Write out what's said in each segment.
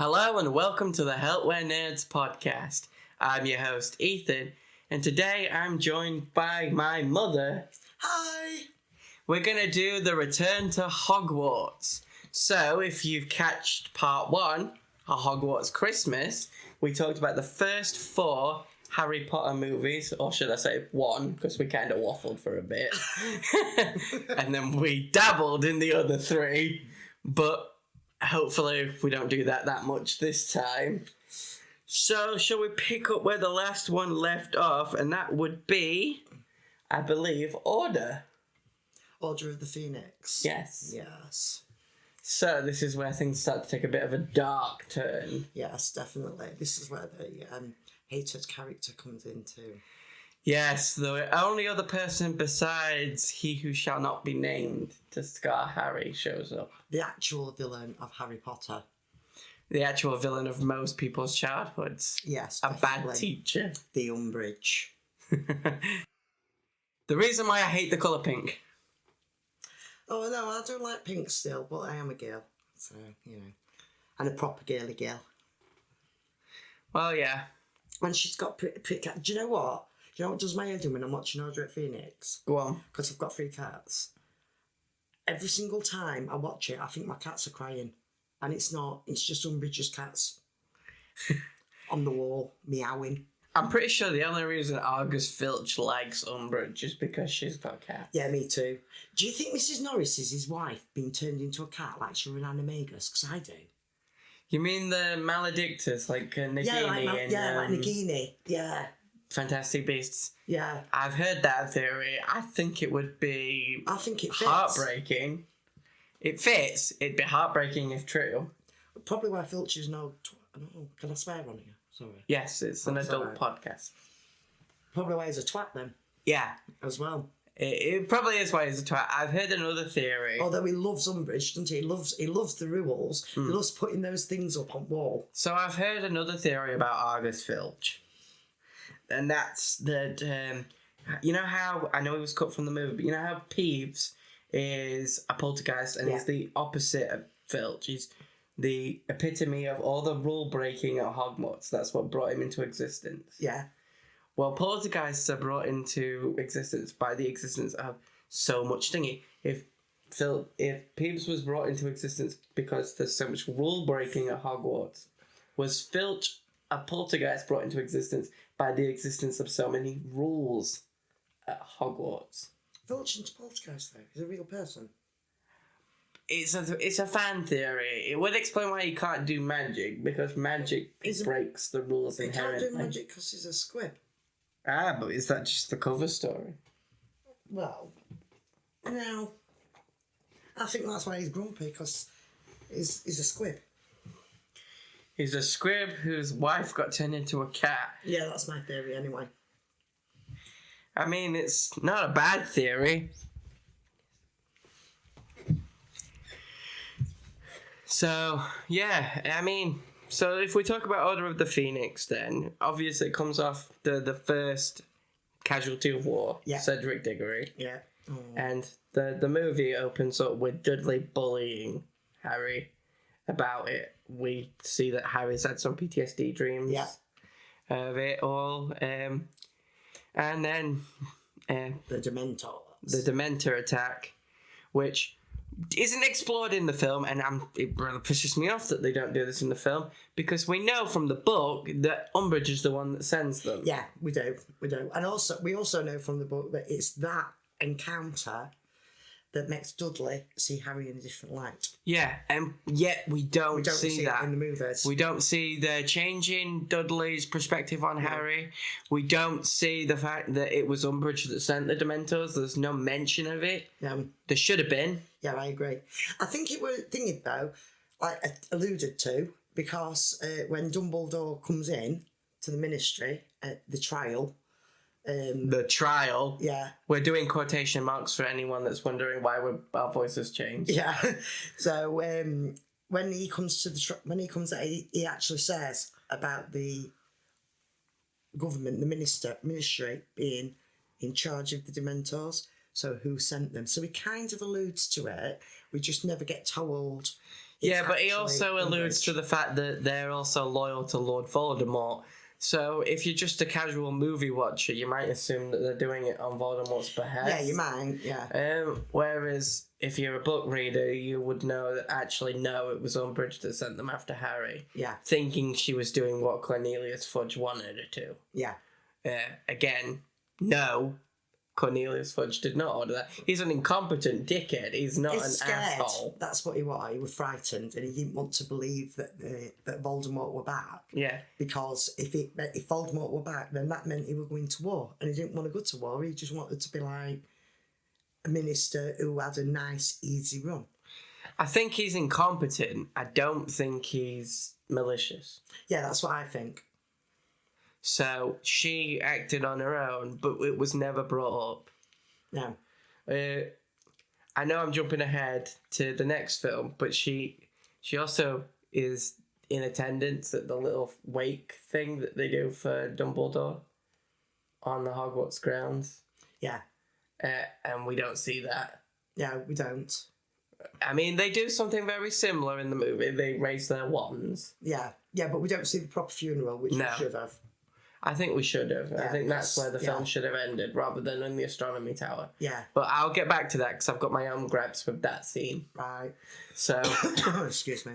Hello and welcome to the Helpware Nerds podcast. I'm your host, Ethan, and today I'm joined by my mother. Hi! We're going to do the Return to Hogwarts. So, if you've catched part 1, A Hogwarts Christmas, we talked about the first 4 Harry Potter movies, or should I say 1, because we kind of waffled for a bit. And then we dabbled in the other 3, but hopefully we don't do that much this time. So, shall we pick up where the last one left off? And that would be, I believe, Order. Order of the Phoenix. Yes. Yes. So, this is where things start to take a bit of a dark turn. Yes, definitely. This is where the hated character comes into. Yes, the only other person besides he who shall not be named to scar Harry shows up. The actual villain of Harry Potter. The actual villain of most people's childhoods. Yes, a definitely. bad teacher. The Umbridge. The reason why I hate the colour pink. Oh, no, I don't like pink still, but I am a girl. So, you know. And a proper girly girl. Well, yeah. And she's got pretty cat. Do you know what? Do you know what does my head in when I'm watching Order of Phoenix? Go on. Because I've got 3 cats. Every single time I watch it, I think my cats are crying. And it's not. It's just Umbridge's cats. On the wall, meowing. I'm pretty sure the only reason Argus Filch likes Umbridge is because she's got cats. Yeah, me too. Do you think Mrs. Norris is his wife being turned into a cat like she was an animagus? Because I do. You mean the Maledictus, like Nagini like Nagini. Yeah. Fantastic Beasts? Yeah. I've heard that theory. I think it would be I think it fits. Heartbreaking. It fits. It'd be heartbreaking if true. Probably why Filch is no... I don't know. Can I swear on here? Sorry. Yes, it's an adult podcast. Probably why he's a twat then. Yeah. As well. It probably is why he's a twat. I've heard another theory. Although he loves Umbridge, doesn't he? He loves the rules. He loves putting those things up on wall. So I've heard another theory about Argus Filch. And that's that, you know how, I know he was cut from the movie, but you know how Peeves is a poltergeist and he's the opposite of Filch. He's the epitome of all the rule breaking at Hogwarts. That's what brought him into existence. Yeah. Well, poltergeists are brought into existence by the existence of so much thingy. If Peeves was brought into existence because there's so much rule breaking at Hogwarts, was Filch a poltergeist brought into existence by the existence of so many rules at Hogwarts? Filch is a poltergeist, though. He's a real person. It's a fan theory. It would explain why he can't do magic, because magic breaks the rules inherently. He can't do magic because he's a squib. Ah, but is that just the cover story? Well, no. I think that's why he's grumpy, because he's a squib. He's a squib whose wife got turned into a cat. Yeah, that's my theory anyway. I mean, it's not a bad theory. So, yeah, I mean, so if we talk about Order of the Phoenix then, obviously it comes off the first casualty of war, Cedric Diggory. Yeah. Oh. And the movie opens up with Dudley bullying Harry about it. We see that Harry's had some PTSD dreams of it all. And then the Dementors. The Dementor attack, which isn't explored in the film, and it really pisses me off that they don't do this in the film, because we know from the book that Umbridge is the one that sends them. Yeah, we do. And we also know from the book that it's that encounter that makes Dudley see Harry in a different light. Yeah, and yet we don't see that it in the movies. We don't see the change in Dudley's perspective on Harry. We don't see the fact that it was Umbridge that sent the Dementors. There's no mention of it. Yeah. There should have been. Yeah, I agree. I think it was thinking though, like alluded to, because when Dumbledore comes in to the Ministry at the trial. The trial. Yeah. We're doing quotation marks for anyone that's wondering why our voices changed. Yeah. So when he comes to he actually says about the government, the ministry being in charge of the Dementors. So who sent them? So he kind of alludes to it. We just never get told. Yeah, but he also alludes to the fact that they're also loyal to Lord Voldemort. So if you're just a casual movie watcher, you might assume that they're doing it on Voldemort's behest. Yeah, you might, yeah. Whereas if you're a book reader, you would know that actually no, it was Umbridge that sent them after Harry. Yeah. Thinking she was doing what Cornelius Fudge wanted her to. Yeah. Again, no, Cornelius Fudge did not order that. He's an incompetent dickhead. He's not He's an scared. asshole. That's what he was. He was frightened, and he didn't want to believe that that Voldemort were back. Yeah. Because if Voldemort were back, then that meant he were going to war, and he didn't want to go to war. He just wanted to be like a minister who had a nice, easy run. I think he's incompetent. I don't think he's malicious. Yeah, that's what I think. So she acted on her own, but it was never brought up. No. I know I'm jumping ahead to the next film, but she also is in attendance at the little wake thing that they do for Dumbledore on the Hogwarts grounds. Yeah. And we don't see that. Yeah, we don't. I mean, they do something very similar in the movie. They raise their wands. Yeah, but we don't see the proper funeral, which we should have. I think we should have. Yeah, I think that's where the film should have ended, rather than in the astronomy tower. Yeah. But I'll get back to that because I've got my own gripes with that scene. Right. So, excuse me.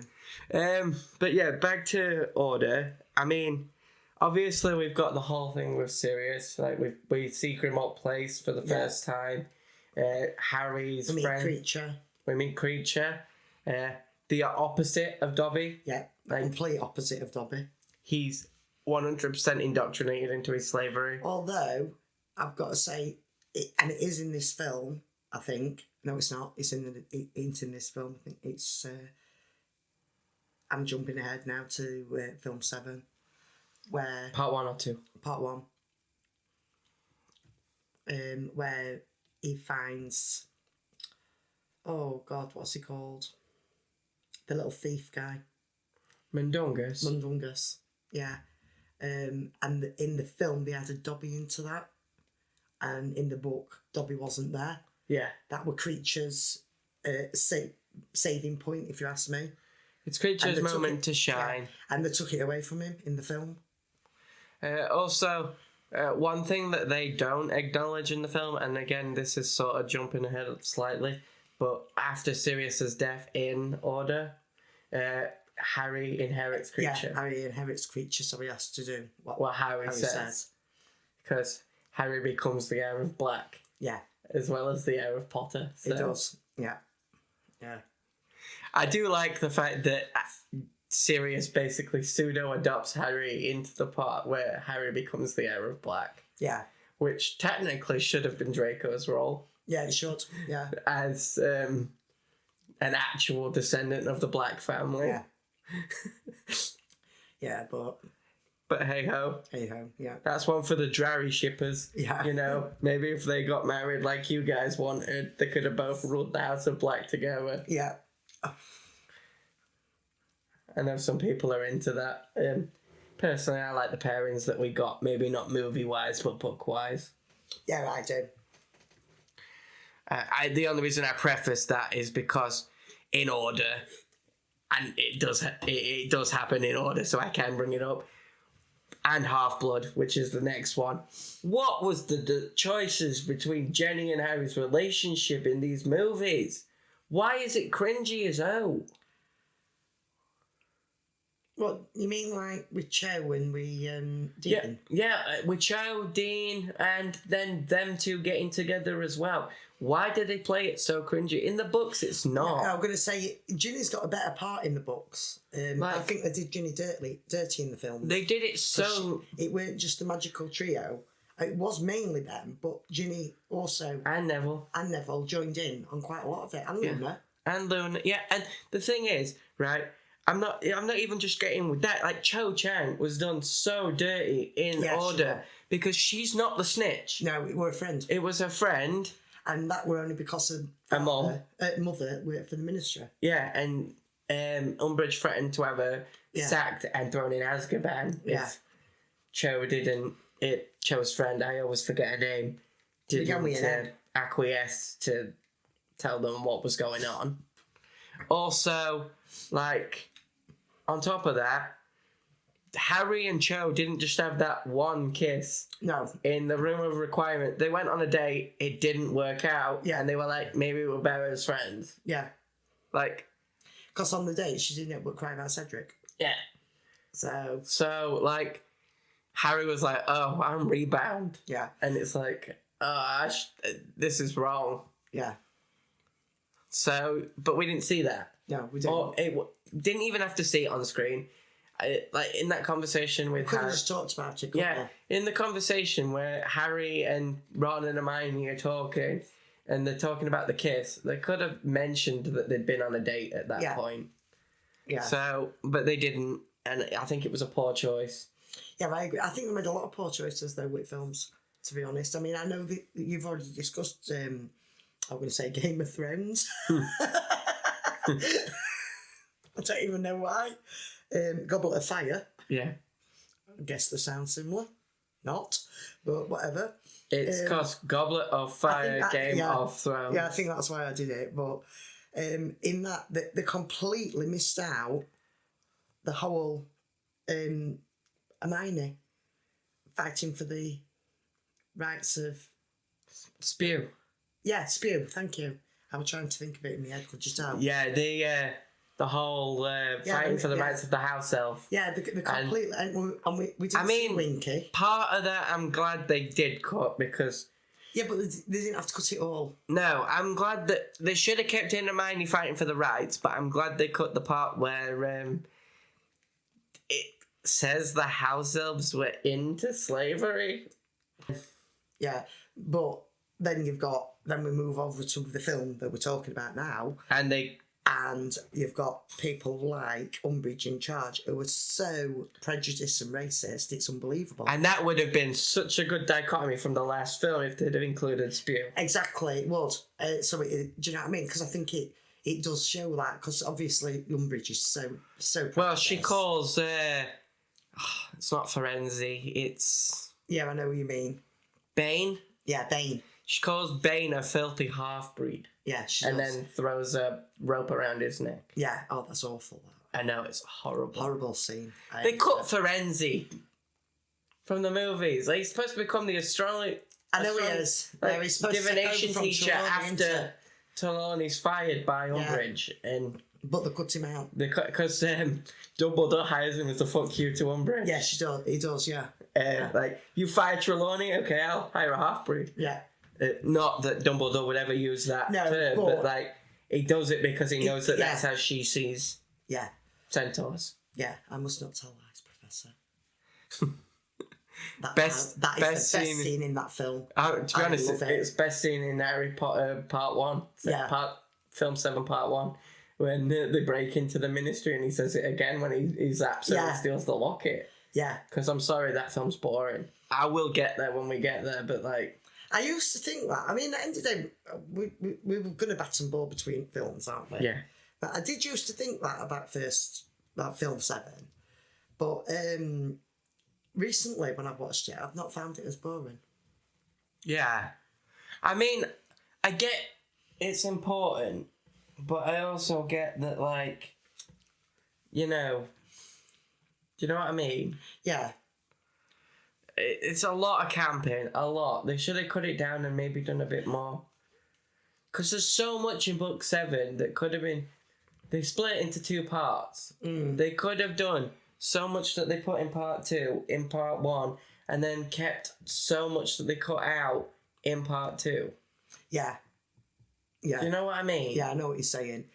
But yeah, back to Order. I mean, obviously we've got the whole thing with Sirius. Like we see Grimmauld Place for the first time. Harry's friend. We meet Creature. The opposite of Dobby. Yeah. Like, complete opposite of Dobby. He's 100% indoctrinated into his slavery. Although, I've got to say, it is in this film, I think. No, it's not. It's in this film. I think it's... I'm jumping ahead now to film 7. Where... Part 1 or 2? Part 1. Where he finds... Oh, God, what's he called? The little thief guy. Mundungus. Yeah. And in the film, they added Dobby into that. And in the book, Dobby wasn't there. Yeah. That were Creature's saving point, if you ask me. It's Creature's moment to shine. Yeah, and they took it away from him in the film. Also, one thing that they don't acknowledge in the film, and again, this is sort of jumping ahead slightly, but after Sirius's death in Order, Harry inherits Creature. Yeah, Harry inherits Creature, so he has to do what Harry says. Because Harry becomes the heir of Black. Yeah. As well as the heir of Potter. So. He does. Yeah. Yeah. I do like the fact that Sirius basically pseudo-adopts Harry into the part where Harry becomes the heir of Black. Yeah. Which technically should have been Draco's role. Yeah, it should. Yeah. As an actual descendant of the Black family. Yeah. Yeah, But hey-ho. Hey-ho, yeah. That's one for the Drarry shippers. Yeah. You know, maybe if they got married like you guys wanted, they could have both ruled the House of Black together. Yeah. I know some people are into that. Personally, I like the pairings that we got. Maybe not movie-wise, but book-wise. Yeah, I do. The only reason I preface that is because in Order, and it does happen in Order, so I can bring it up, and Half-Blood, which is the next one. What was the choices between Jenny and Harry's relationship in these movies? Why is it cringy as hell? What, you mean like with Cho and Dean? Yeah, with Cho, Dean, and then them two getting together as well. Why did they play it so cringy? In the books, it's not. I'm going to say Ginny's got a better part in the books. I think they did Ginny dirty in the film. They did it so... It weren't just a magical trio. It was mainly them, but Ginny also... And Neville. Joined in on quite a lot of it. And Luna. And Luna, yeah. And the thing is, right... I'm not even just getting with that. Like, Cho Chang was done so dirty in Order because she's not the snitch. No, it were a friend. It was her friend. And that were only because of her mother worked for the ministry. Yeah, and Umbridge threatened to have her sacked and thrown in Azkaban. Yeah. Cho didn't. Cho's friend, I always forget her name. Began with an N. acquiesce to tell them what was going on. Also, like, on top of that, Harry and Cho didn't just have that one kiss. No. In the room of requirement. They went on a date, it didn't work out, Yeah. and they were like, maybe we're better as friends. Yeah. Like... Because on the date, she didn't end up crying about Cedric. Yeah. So, like, Harry was like, oh, I'm rebound. Yeah. And it's like, oh, this is wrong. Yeah. So, but we didn't see that. No, we didn't. Or didn't even have to see it on screen. Like, in that conversation with could have Harry... just talked about it, couldn't Yeah, in the conversation where Harry and Ron and Hermione are talking, and they're talking about the kiss, they could have mentioned that they'd been on a date at that point. Yeah. So, but they didn't, and I think it was a poor choice. Yeah, I agree. I think they made a lot of poor choices, though, with films, to be honest. I mean, I know that you've already discussed, I'm going to say Game of Thrones. I don't even know why. Goblet of Fire. Yeah. I guess they sound similar. Not, but whatever. It's because Goblet of Fire, Game of Thrones. Yeah, I think that's why I did it. But in that, they completely missed out the whole Hermione fighting for the rights of... Spew. Yeah, Spew, thank you. I was trying to think of it in my head, could you tell? Yeah, the whole fighting for the rights of the house elf. Yeah, the completely... And we didn't see Winky. Part of that I'm glad they did cut because... Yeah, but they didn't have to cut it all. No, I'm glad that... They should have kept in Hermione fighting for the rights, but I'm glad they cut the part where it says the house elves were into slavery. Yeah, but then we move over to the film that we're talking about now. And you've got people like Umbridge in charge who are so prejudiced and racist, it's unbelievable. And that would have been such a good dichotomy from the last film if they'd have included Spew. Exactly, it would. Do you know what I mean? Because I think it does show that, because obviously Umbridge is so prejudiced. Well, she calls... it's not Ferenzi, it's... Yeah, I know what you mean. Bane? Yeah, Bane. She calls Bane a filthy half-breed. Yeah, she and does. then throws a rope around his neck. Yeah, oh, that's awful. I know, it's horrible. Horrible scene. They cut Ferenzi from the movies. Like, he's supposed to become the astronomer. I know he is. Like, he's supposed to take divination over from teacher Trelawney, after Trelawney's fired by Umbridge. And but they cut him out. Because Dumbledore hires him as a fuck you to Umbridge. Yeah, she does. He does, yeah. Like, you fire Trelawney? Okay, I'll hire a half-breed. Yeah. Not that Dumbledore would ever use that term, but like, he does it because he knows that that's how she sees centaurs. Yeah, I must not tell lies, Professor. Best is the best scene in that film. To be honest, it's best scene in Harry Potter Part 1. Film 7 Part 1. When they break into the Ministry and he says it again when he zaps her and steals the locket. Yeah. Because I'm sorry, that film's boring. I will get there when we get there, but like... I used to think that. I mean, at the end of the day, we were going to bat and ball between films, aren't we? Yeah. But I did used to think that about film 7. But recently, when I've watched it, I've not found it as boring. Yeah. I mean, I get it's important, but I also get that, like, do you know what I mean? Yeah. It's a lot of camping, a lot. They should have cut it down and maybe done a bit more. Because there's so much in book 7 that could have been... They split it into 2 parts. They could have done so much that they put in part 2, in part 1, and then kept so much that they cut out in part 2. Yeah. Yeah. Do you know what I mean? Yeah, I know what you're saying.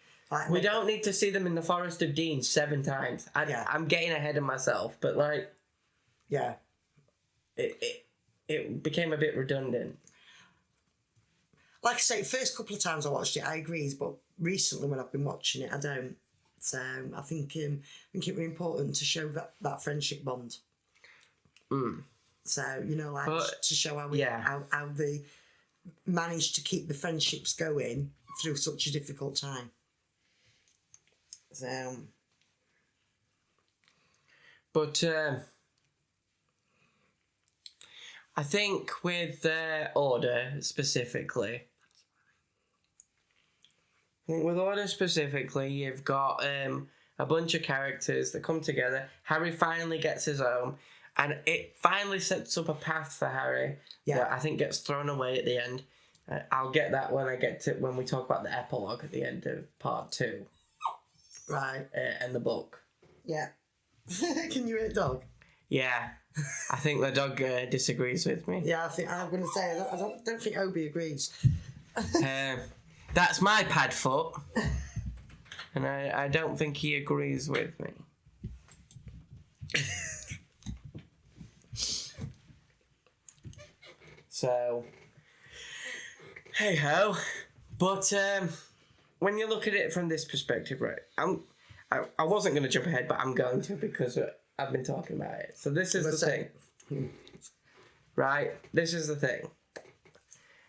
We don't need to see them in the Forest of Dean 7 times. I'm getting ahead of myself, but like... Yeah. It became a bit redundant. Like I say, first couple of times I watched it, I agree, but recently when I've been watching it, I don't. So I think it was important to show that friendship bond. So, to show how they managed to keep the friendships going through such a difficult time. So... But... I think with Order specifically, think with Order specifically, you've got a bunch of characters that come together. Harry finally gets his own, and it finally sets up a path for Harry that I think gets thrown away at the end. I'll get that when we talk about the epilogue at the end of part 2. Right. And the book. Yeah. Can you hear a dog? Yeah. I think the dog disagrees with me. Yeah, I'm going to say, I don't think Obi agrees. That's my Padfoot. And I don't think he agrees with me. So, hey ho. But when you look at it from this perspective, right, I wasn't going to jump ahead, but I'm going to because I've been talking about it. So this is the thing. Right? This is the thing.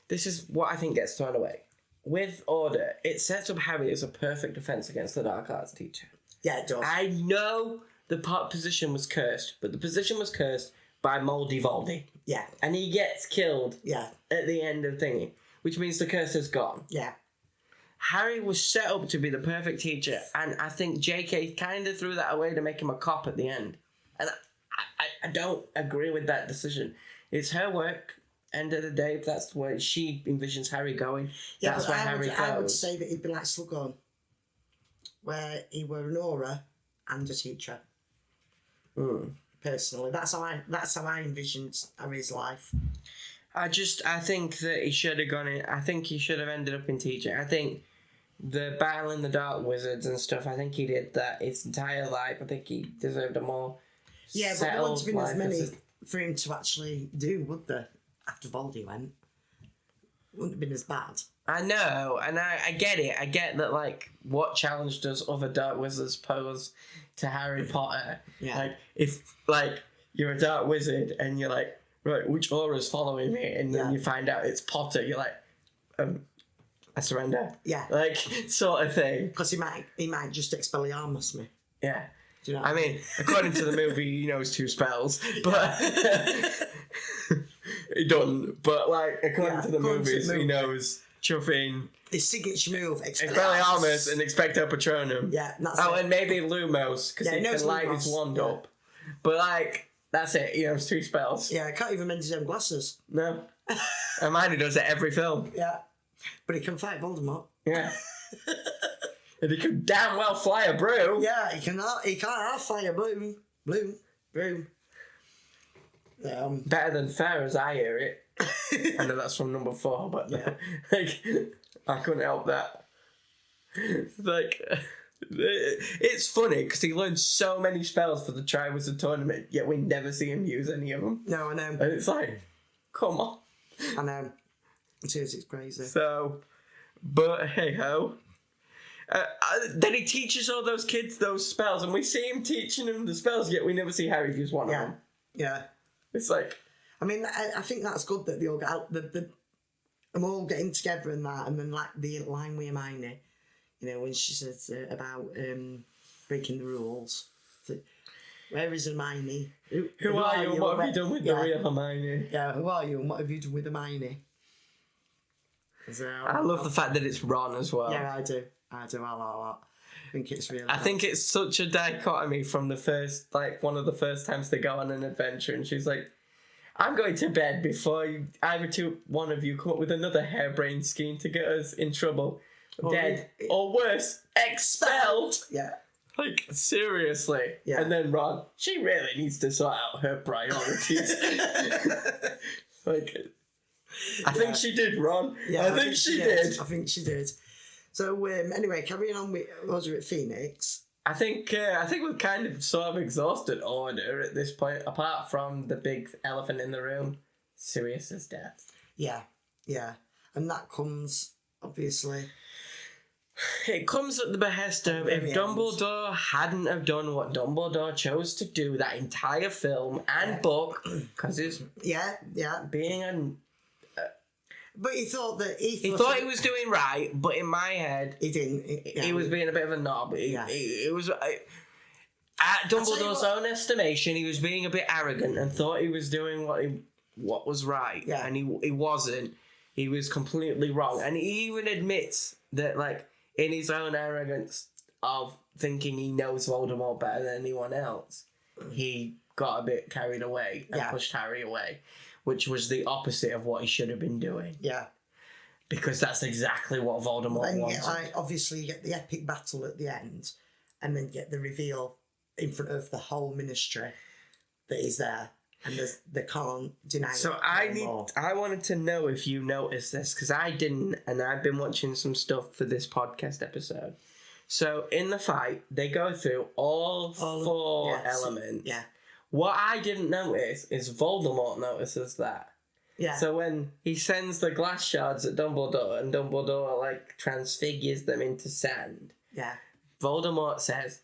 This is what I think gets thrown away. With Order, it sets up Harry as a perfect defense against the Dark Arts teacher. Yeah, it does. I know the position was cursed, but the position was cursed by Moldy Voldy. Yeah. And he gets killed at the end of thingy, which means the curse is gone. Yeah. Harry was set up to be the perfect teacher, and I think JK kind of threw that away to make him a cop at the end. And I don't agree with that decision. It's her work. End of the day, if that's where she envisions Harry going, that's where Harry goes. I would say that he'd be like Slughorn, where he were an aura and a teacher. Personally, that's how I envisioned Harry's life. I think that he should have gone in. I think he should have ended up in teaching. I think the battling the Dark Wizards and stuff, I think he did that his entire life. I think he deserved a more but there wouldn't have been as many life for him to actually do, would there? After Voldy went, wouldn't have been as bad. I know, and I get it. I get that, like, what challenge does other Dark Wizards pose to Harry Potter? Yeah. Like, if, like, you're a Dark Wizard and you're like, right, which aura's following me? And then you find out it's Potter, you're like, I surrender. Yeah. Like, sort of thing. Because he might just Expelliarmus me. Yeah. Do you know I mean, according to the movie, he knows 2 spells, but he doesn't. But like, according to the movies, he knows Chuffing, his signature move, Expelliarmus, and Expecto Patronum. Yeah, that's it. it. And maybe Lumos because he can light his wand up. But like, that's it. He knows 2 spells. Yeah, I can't even mend his own glasses. No, Hermione does it every film. Yeah, but he can fight Voldemort. Yeah. And he can damn well fly a broom. Yeah, he can't fly a broom. Broom. Better than fair as I hear it. I know that's from number 4, but like, I couldn't help that. Like, it's funny because he learns so many spells for the Triwizard Tournament, yet we never see him use any of them. No, I know. And it's like, come on. I know. It's crazy. So, but hey ho. Then he teaches all those kids those spells, and we see him teaching them the spells, yet we never see Harry use one of them. Yeah. It's like, I mean, I think that's good that they all get out. Them all getting together and that, and then like the line with Hermione, you know, when she says about breaking the rules. So, where is Hermione? Who are you? And what have you done with the real Hermione? Yeah, who are you and what have you done with Hermione? So, I love the fact that it's Ron as well. Yeah, I do. I like that. I think it's really. I think it's such a dichotomy from the first, like, one of the first times they go on an adventure, and she's like, I'm going to bed before one of you come up with another harebrained scheme to get us in trouble. Dead. Or worse, expelled. Yeah. Like, seriously. Yeah. And then Ron, she really needs to sort out her priorities. Like, I think she did, Ron. Yeah, I think she did. I think she did. So, anyway, carrying on with Roger at Phoenix. I think we've kind of sort of exhausted Order at this point, apart from the big elephant in the room, Sirius's death. Yeah. And that comes, obviously... It comes at the behest of, if Dumbledore hadn't have done what Dumbledore chose to do that entire film and book, because it's being an... But he thought that he thought he was doing right, but in my head, he didn't. He was being a bit of a knob. It was at Dumbledore's own estimation, he was being a bit arrogant and thought he was doing what was right. Yeah. And he wasn't. He was completely wrong. And he even admits that, like, in his own arrogance of thinking he knows Voldemort better than anyone else, he got a bit carried away and pushed Harry away, which was the opposite of what he should have been doing. Yeah. Because that's exactly what Voldemort wanted. Obviously, you get the epic battle at the end, and then you get the reveal in front of the whole ministry that is there, and they can't deny it. So I wanted to know if you noticed this, because I didn't, and I've been watching some stuff for this podcast episode. So in the fight, they go through all four elements. Yeah. What I didn't notice is Voldemort notices that. Yeah. So when he sends the glass shards at Dumbledore and Dumbledore like transfigures them into sand, Voldemort says,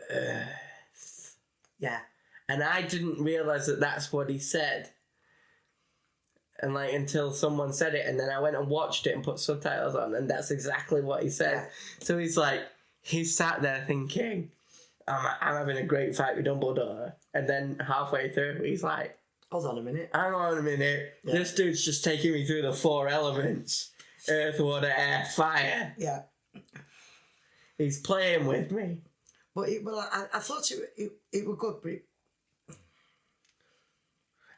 Earth. Yeah. And I didn't realise that that's what he said. And like until someone said it, and then I went and watched it and put subtitles on, and that's exactly what he said. Yeah. So he's sat there thinking, I'm having a great fight with Dumbledore. And then halfway through, he's like, Hold on a minute. Hang on a minute. Yeah. This dude's just taking me through the four elements. Earth, water, air, fire. Yeah. He's playing with me. But I thought it was good, but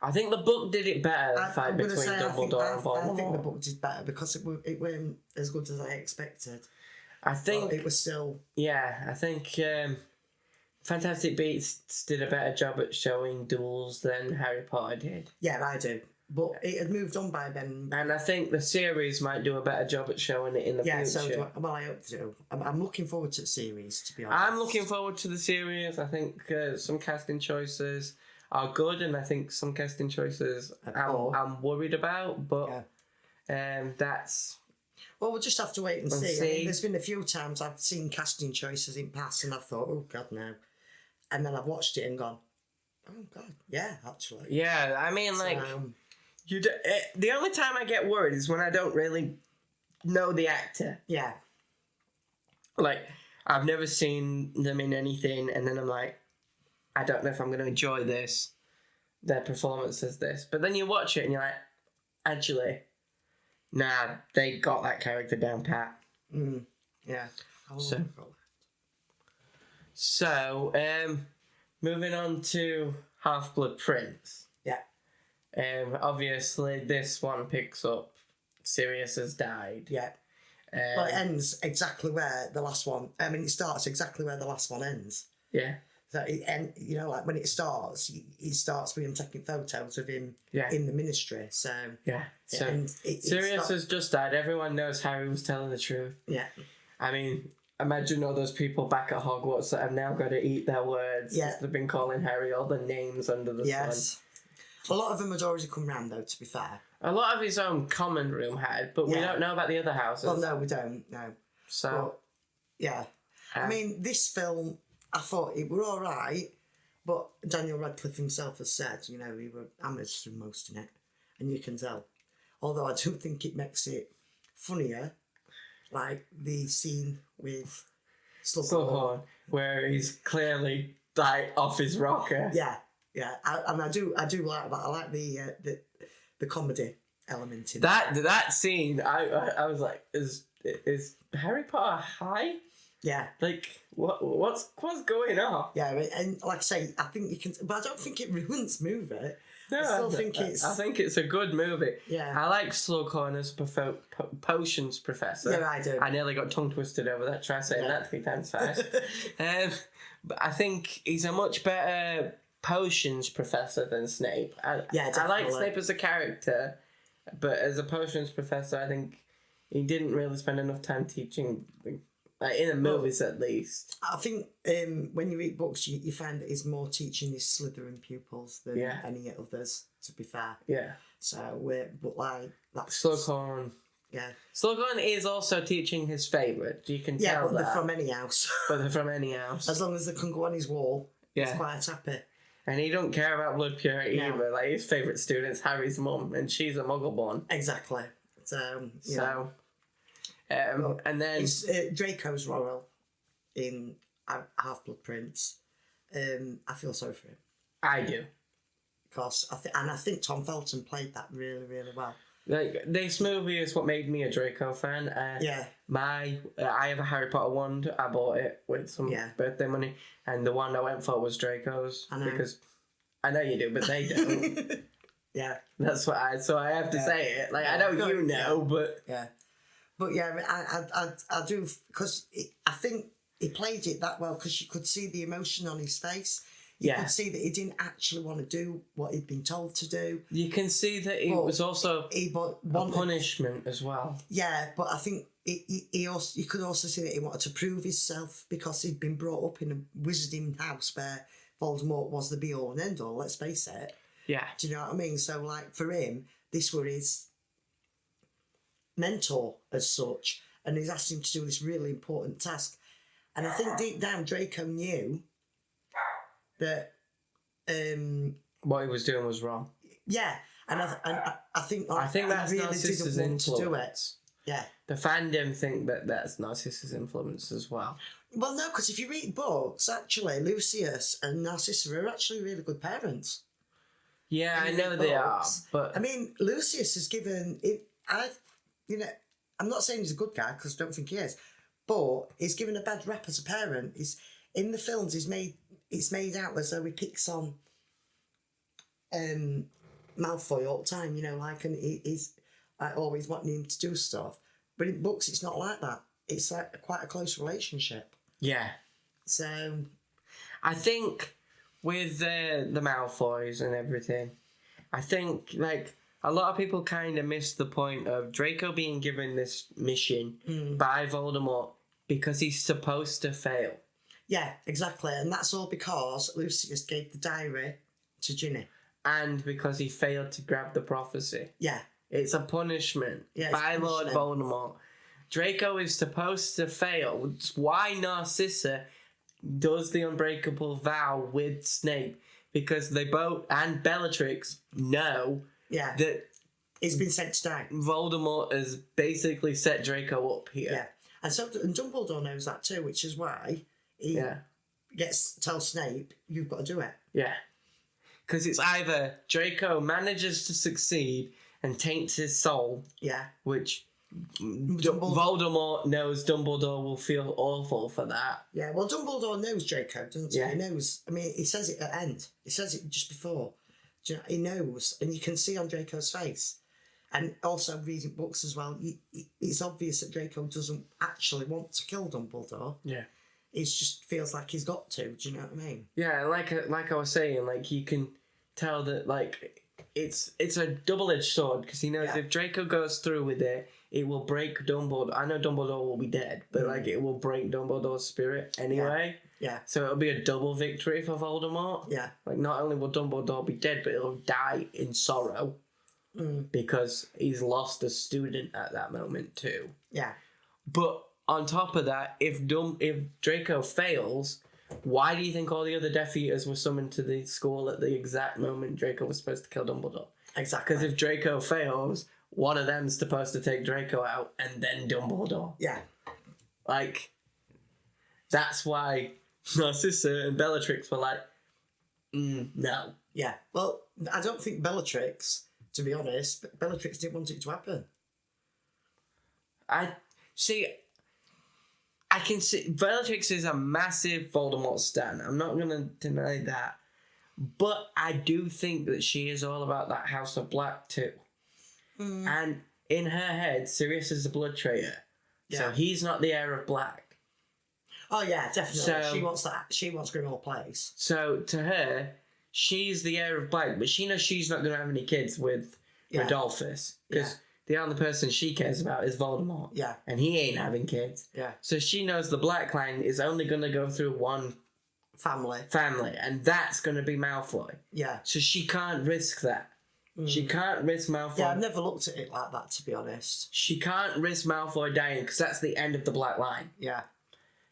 I think the book did it better, the fight between Dumbledore and Voldemort. I think the book did better because it weren't as good as I expected. I think... But it was still... Yeah, I think Fantastic Beasts did a better job at showing duels than Harry Potter did. Yeah, I do. But it had moved on by then. And I think the series might do a better job at showing it in the future. Yeah, so I hope so. I'm looking forward to the series, to be honest. I'm looking forward to the series. I think some casting choices are good, and I think some casting choices I'm worried about, but that's... Well, we'll just have to wait and see. I mean, there's been a few times I've seen casting choices in past, and I've thought, oh, God, no. And then I've watched it and gone, oh, God, yeah, actually. Yeah, I mean, the only time I get worried is when I don't really know the actor. Yeah. Like, I've never seen them in anything, and then I'm like, I don't know if I'm going to enjoy this. Their performance is this. But then you watch it and you're like, actually, nah, they got that character down pat. Yeah. So, moving on to Half-Blood Prince. Yeah. Obviously, this one picks up Sirius has died. Yeah. Well, it ends exactly where the last one... I mean, it starts exactly where the last one ends. Yeah. So, like when it starts with him taking photos of him in the ministry. So, yeah. So, Sirius has just died. Everyone knows Harry was telling the truth. Yeah. I mean, imagine all those people back at Hogwarts that have now got to eat their words. Yeah. They've been calling Harry all the names under the sun. A lot of them had already come round, though, to be fair. A lot of his own common room had, but we don't know about the other houses. Well, no, we don't, no. So... But, yeah. I mean, this film... I thought it were all right, but Daniel Radcliffe himself has said, he were amateurs through most of it, and you can tell. Although I do think it makes it funnier, like the scene with Slughorn, where he's clearly like off his rocker. Yeah, and I do like that. I like the comedy element in that scene. I was like, is Harry Potter high? Yeah. Like, what's going on? Yeah, and like I say, I think you can... But I don't think it ruins movie. No, I think it's a good movie. Yeah. I like Slughorn as potions professor. Yeah, I do. I nearly got tongue twisted over that. Try saying that 3 times fast. But I think he's a much better potions professor than Snape. Definitely. I like Snape as a character, but as a potions professor, I think he didn't really spend enough time teaching... in the movies, at least. I think when you read books, you find that he's more teaching his Slytherin pupils than any others, to be fair. Yeah. So, that's... Slughorn. Yeah. Slughorn is also teaching his favourite. You can tell that. Yeah, but they're from any house. As long as they can go on his wall, he's quite happy. And he don't care about blood purity either. Like, his favourite student's Harry's mum, and she's a muggle-born. Exactly. So... and then it's Draco's role in Half-Blood Prince. I feel sorry for him. I do, because I think Tom Felton played that really, really well. Like, this movie is what made me a Draco fan. Yeah. I have a Harry Potter wand. I bought it with some birthday money, and the one I went for was Draco's. I know. Because I know you do, but they don't. Yeah. That's what so I have to say it. Like, I know you know, but... Yeah. But yeah, I do, because I think he played it that well, because you could see the emotion on his face. You could see that he didn't actually want to do what he'd been told to do. You can see that it was also a punishment as well. Yeah, but I think you could also see that he wanted to prove himself, because he'd been brought up in a wizarding house where Voldemort was the be-all and end-all, let's face it. Yeah. Do you know what I mean? So, like, for him, this were his mentor as such, and he's asked him to do this really important task. And I think deep down Draco knew that what he was doing was wrong. Yeah, and I think that's really Narcissus' didn't want to do it. influence. Yeah. The fandom think that that's Narcissus' influence as well. Well, no, because if you read books, actually, Lucius and Narcissa are actually really good parents. Yeah, I know they are, but... I mean, Lucius has given... I'm not saying he's a good guy, because I don't think he is, but he's given a bad rap as a parent. In the films, it's made out as though he picks on Malfoy all the time, and he's like, always wanting him to do stuff. But in books, it's not like that. It's like quite a close relationship. Yeah. So... I think with the Malfoys and everything, I think, like, a lot of people kind of miss the point of Draco being given this mission by Voldemort because he's supposed to fail. Yeah, exactly. And that's all because Lucius gave the diary to Ginny. And because he failed to grab the prophecy. Yeah. It's a punishment by Lord Voldemort. Draco is supposed to fail. It's why Narcissa does the unbreakable vow with Snape. Because they both, and Bellatrix, know that he's been sent to die. Voldemort has basically set Draco up here. Yeah. And Dumbledore knows that too, which is why he tells Snape, you've got to do it. Yeah. Because it's either Draco manages to succeed and taints his soul, which Voldemort knows Dumbledore will feel awful for that. Yeah, well, Dumbledore knows Draco, doesn't he? Yeah. He knows. I mean, he says it at the end. He says it just before. Do you know, he knows, and you can see on Draco's face. And also reading books as well, it's obvious that Draco doesn't actually want to kill Dumbledore. Yeah. It just feels like he's got to. Do you know what I mean? Yeah, like I was saying, like, you can tell that, like, it's a double-edged sword, because he knows if Draco goes through with it, it will break Dumbledore. I know Dumbledore will be dead, but like it will break Dumbledore's spirit anyway. Yeah. So it'll be a double victory for Voldemort. Yeah. Like, not only will Dumbledore be dead, but he'll die in sorrow because he's lost a student at that moment too. Yeah. But on top of that, if Draco fails, why do you think all the other Death Eaters were summoned to the school at the exact moment Draco was supposed to kill Dumbledore? Exactly. Because if Draco fails, one of them's supposed to take Draco out and then Dumbledore. Yeah. Like, that's why Narcissa and Bellatrix were like, no. Yeah. Well, I don't think Bellatrix, to be honest, Bellatrix didn't want it to happen. I can see Bellatrix is a massive Voldemort stan. I'm not going to deny that. But I do think that she is all about that House of Black too. And in her head, Sirius is a blood traitor. Yeah. So he's not the heir of Black. Oh yeah, definitely. So, she wants that. She wants Grimmauld Place. So to her, she's the heir of Black, but she knows she's not going to have any kids with Rodolphus. Because the only person she cares about is Voldemort. Yeah. And he ain't having kids. Yeah. So she knows the Black line is only going to go through one family, and that's going to be Malfoy. Yeah. So she can't risk that. She can't risk Malfoy. Yeah, I've never looked at it like that, to be honest. She can't risk Malfoy dying because that's the end of the Black line. Yeah.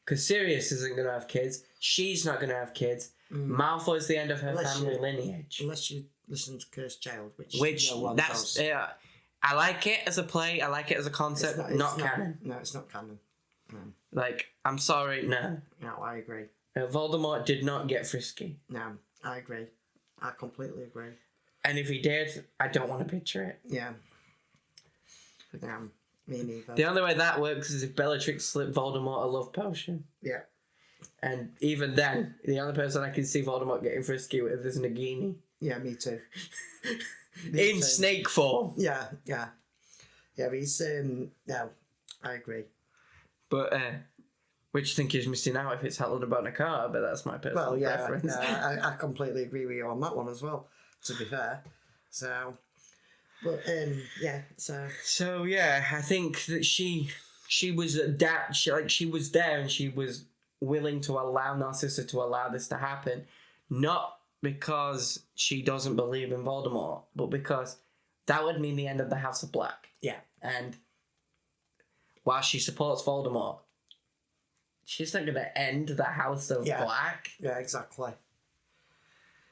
Because Sirius isn't going to have kids. She's not going to have kids. Malfoy's the end of her family lineage. Unless you listen to Cursed Child, which no one that's does. I like it as a play. I like it as a concept. It's not canon. No, it's not canon. No. Like, I'm sorry, no. No, I agree. Voldemort did not get frisky. No, I agree. I completely agree. And if he did, I don't want to picture it. Yeah. Me neither. The only way that works is if Bellatrix slipped Voldemort a love potion. Yeah. And even then, the only person I can see Voldemort getting frisky with is Nagini. Yeah, me too. In snake form. Yeah. Yeah, but he's, no, I agree. But, which do you think is missing out if it's Helena Bonham Carter? But that's my personal preference. I completely agree with you on that one as well, to be fair. So, but, So, yeah, I think that she was she was there and she was willing to allow Narcissa to allow this to happen. Not because she doesn't believe in Voldemort, but because that would mean the end of the House of Black. Yeah. And while she supports Voldemort, she's not going to end the House of Black. Yeah, exactly.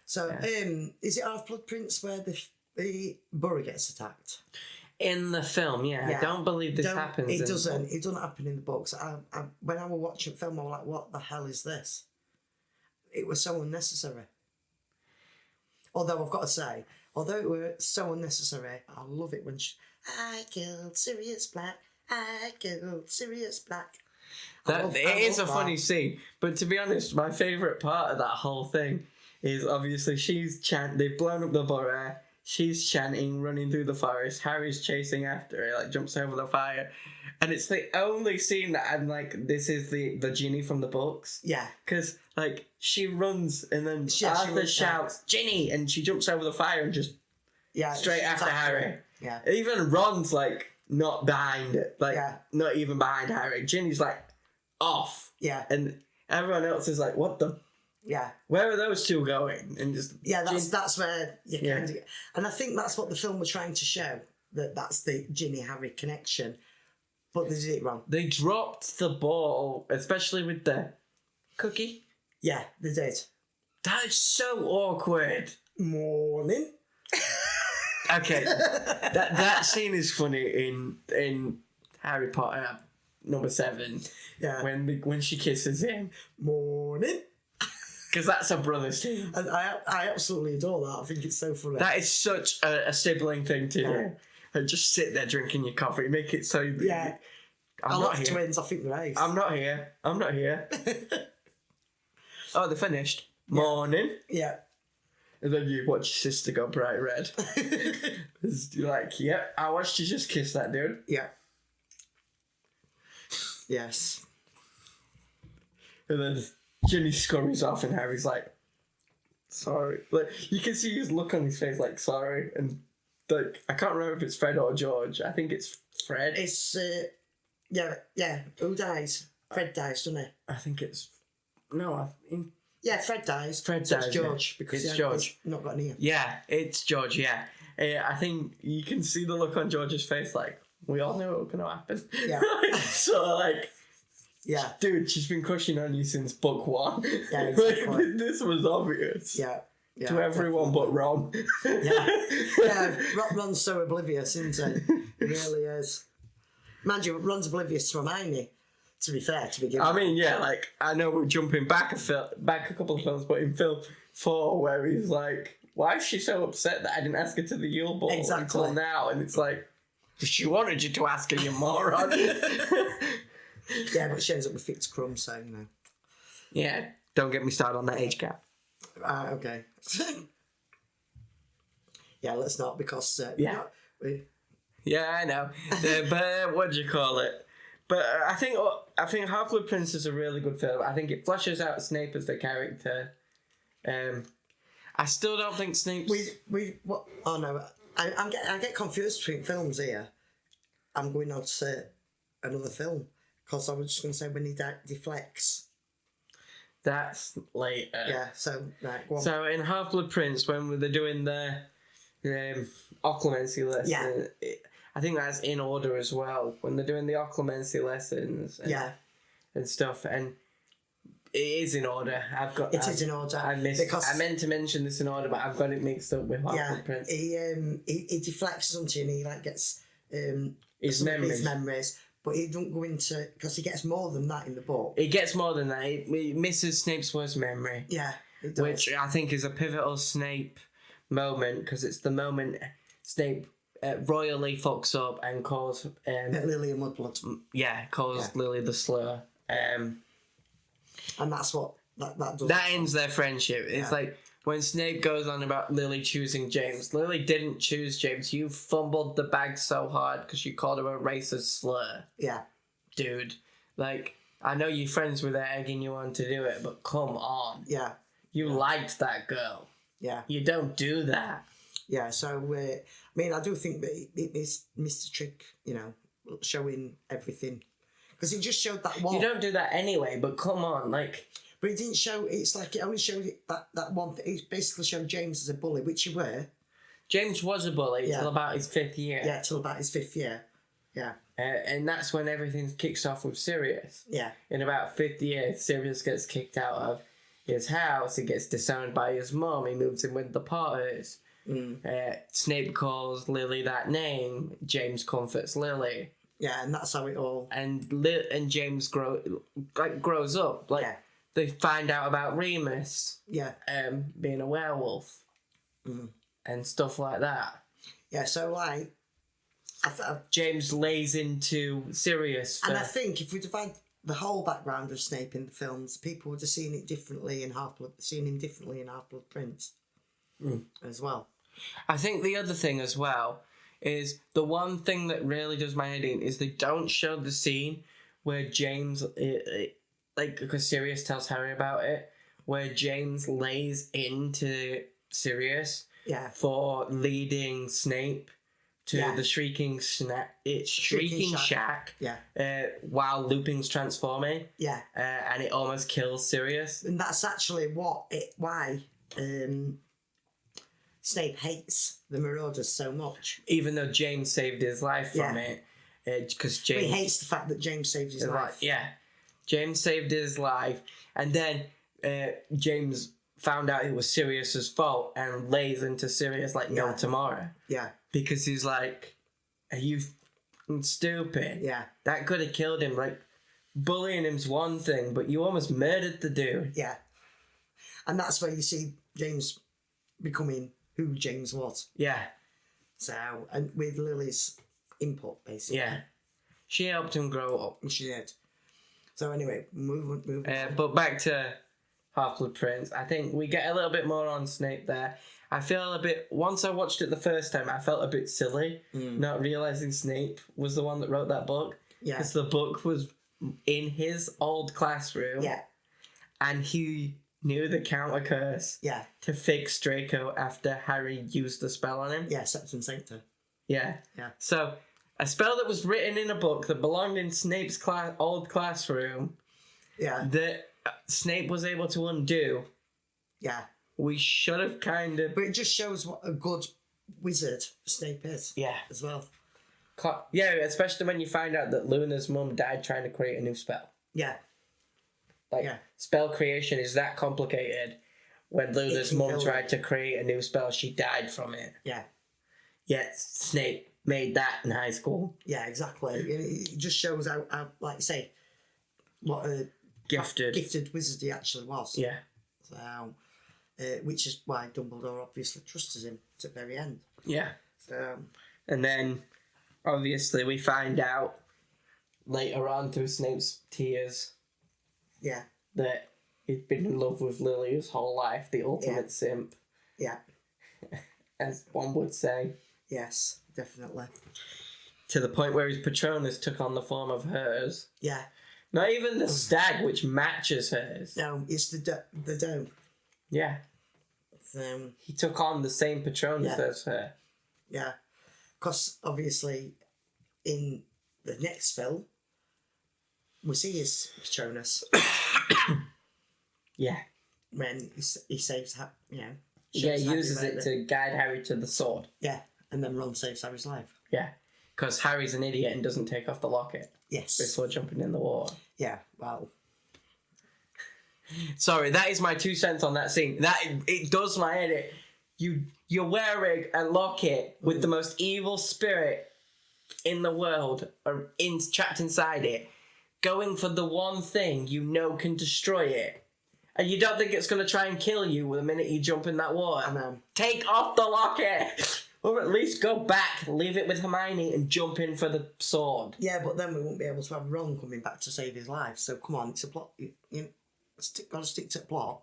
So, is it Half-Blood Prince where the Burrow gets attacked? In the film, I don't believe this happens. It doesn't. It doesn't happen in the books. When I was watching the film, I was like, "What the hell is this?" It was so unnecessary. Although I've got to say, although it was so unnecessary, I love it when I killed Sirius Black. I killed Sirius Black. It is a funny scene, but to be honest, my favourite part of that whole thing is obviously they've blown up the Burrow. She's chanting, running through the forest. Harry's chasing after her, jumps over the fire. And it's the only scene that I'm like, this is the Ginny from the books. Yeah. Because, she runs and then Arthur shouts, Ginny! And she jumps over the fire and just straight after Harry. Yeah. Even Ron's, not behind it. Not even behind Harry. Ginny's, off. Yeah. And everyone else is like, what the... Yeah. Where are those two going? And just that's where you kind of get... And I think that's what the film was trying to show, that's the Ginny-Harry connection. But they did it wrong. They dropped the ball, especially with the cookie. Yeah, they did. That is so awkward. Morning. Okay. that scene is funny in Harry Potter number 7. Yeah. When she kisses him. Morning. Because that's a brother scene. And I absolutely adore that. I think it's so funny. That is such a sibling thing to do. And just sit there drinking your coffee. Make it so... Yeah. I love twins. I think they're ace. I'm not here. Oh, they're finished. Morning. Yeah. And then you watch your sister go bright red. You're like, yep, I watched you just kiss that dude. Yeah. Yes. And then Ginny scurries off and Harry's like, sorry. You can see his look on his face like, sorry. And I can't remember if it's Fred or George. I think it's Fred. It's, yeah. Who dies? Fred dies, doesn't he? I think it's... No, yeah, Fred dies. Fred dies. It's George. Because it's George. He's not got an ear. Yeah, it's George, yeah. I think you can see the look on George's face we all knew it was going to happen. Yeah. Yeah. Dude, she's been crushing on you since book 1. Yeah, exactly. This was obvious. Yeah. To everyone but Ron. Yeah, Ron's so oblivious, isn't he? He really is. Mind you, Ron's oblivious to Hermione, to be fair, to begin with. I mean, yeah, I know we're jumping back a couple of films, but in film 4, where he's like, why is she so upset that I didn't ask her to the Yule Ball until now? And it's like, she wanted you to ask her, you moron. Yeah, but she ends up with fixed crumbs, so, Yeah, don't get me started on that age gap. Okay. Yeah, let's not, because... Yeah, I know. But what do you call it? But I think Half-Blood Prince is a really good film. I think it flushes out Snape as the character. I still don't think Snape's... What? Oh, no. I get confused between films here. I'm going on to another film. Because I was just going to say when he deflects. That's later. Yeah, so, right, go on. So in Half-Blood Prince, when they're doing the occlumency lesson, I think that's in order as well. When they're doing the occlumency lessons and stuff, and it is in order. It is in order. I meant to mention this in order, but I've got it mixed up with Half-Blood Prince. He deflects something, he gets his memories. But he don't go into... Because he gets more than that in the book. He gets more than that. He misses Snape's worst memory. Yeah, it does. Which I think is a pivotal Snape moment, because it's the moment Snape royally fucks up and calls Lily a mudblood. calls Lily the slur. And that's what that does. That ends their friendship. It's like when Snape goes on about Lily choosing James. Lily didn't choose James. You fumbled the bag so hard because you called him a racist slur. Yeah. Dude, like, I know your friends were there egging you on to do it, but come on. Yeah. You liked that girl. Yeah. You don't do that. Yeah, so, I mean, I do think that it is Mr. Trick, you know, showing everything. Because it just showed that one. You don't do that anyway, but come on, like... But it didn't show, it's like it only showed that one thing. It basically showed James as a bully, which he were. James was a bully till about his 5th year. Yeah, till about his 5th year. Yeah. And that's when everything kicks off with Sirius. Yeah. In about 5th year, Sirius gets kicked out of his house. He gets disowned by his mum. He moves in with the Potters. Snape calls Lily that name. James comforts Lily. Yeah, and that's how it all... And James grows up. Like, they find out about Remus. Yeah. Being a werewolf. And stuff like that. Yeah, so, like... James lays into Sirius. And I think if we'd have had the whole background of Snape in the films, people would have seen it differently in seen him differently in Half-Blood Prince as well. I think the other thing as well is the one thing that really does my head in is they don't show the scene where James, because Sirius tells Harry about it, where James lays into Sirius for leading Snape to the Shrieking Shack while Lupin's transforming. Yeah. And it almost kills Sirius. And that's actually why Snape hates the Marauders so much. Even though James saved his life from it. Because James... He hates the fact that James saved his life. Yeah. James saved his life. And then James found out it was Sirius's fault and lays into Sirius like no tomorrow. Yeah. Because he's like, are you stupid? Yeah. That could have killed him. Like, bullying him's one thing, but you almost murdered the dude. Yeah. And that's where you see James becoming who James was. Yeah. So, and with Lily's input, basically. Yeah. She helped him grow up. She did. So anyway, move on. But back to Half-Blood Prince. I think we get a little bit more on Snape there. I feel a bit... Once I watched it the first time, I felt a bit silly not realising Snape was the one that wrote that book. Yeah. Because the book was in his old classroom. Yeah. And he knew the counter curse to fix Draco after Harry used the spell on him. Yeah, Septum Sancta. Yeah. Yeah. So, a spell that was written in a book that belonged in Snape's old classroom that Snape was able to undo. Yeah. We should have kind of... But it just shows what a good wizard Snape is. Yeah. As well. Yeah, especially when you find out that Luna's mum died trying to create a new spell. Yeah. Spell creation is that complicated. When Luna's mum tried to create a new spell, she died from it. Yeah. Yet Snape made that in high school. Yeah, exactly. It just shows how like I say, what a gifted wizard he actually was. Yeah. So, which is why Dumbledore obviously trusted him to the very end. Yeah. So, and then, obviously, we find out later on through Snape's tears. Yeah. That he'd been in love with Lily his whole life, the ultimate simp. Yeah. As one would say. Yes, definitely. To the point where his Patronus took on the form of hers. Yeah. Not even the stag, which matches hers. No, it's the dome. Yeah. He took on the same Patronus as her. Yeah. Because, obviously, in the next film, we see his Patronus. Yeah. When he saves, you know... Yeah, he uses it to guide Harry to the sword. Yeah, and then Ron saves Harry's life. Yeah, because Harry's an idiot and doesn't take off the locket. Yes. Before jumping in the water. Yeah, well... Sorry, that is my 2 cents on that scene. It does my head in. You're wearing a locket with the most evil spirit in the world trapped inside it, going for the one thing you know can destroy it. And you don't think it's going to try and kill you the minute you jump in that water. I know. Take off the locket! Or at least go back, leave it with Hermione, and jump in for the sword. Yeah, but then we won't be able to have Ron coming back to save his life. So come on, it's a plot. Got to stick to the plot.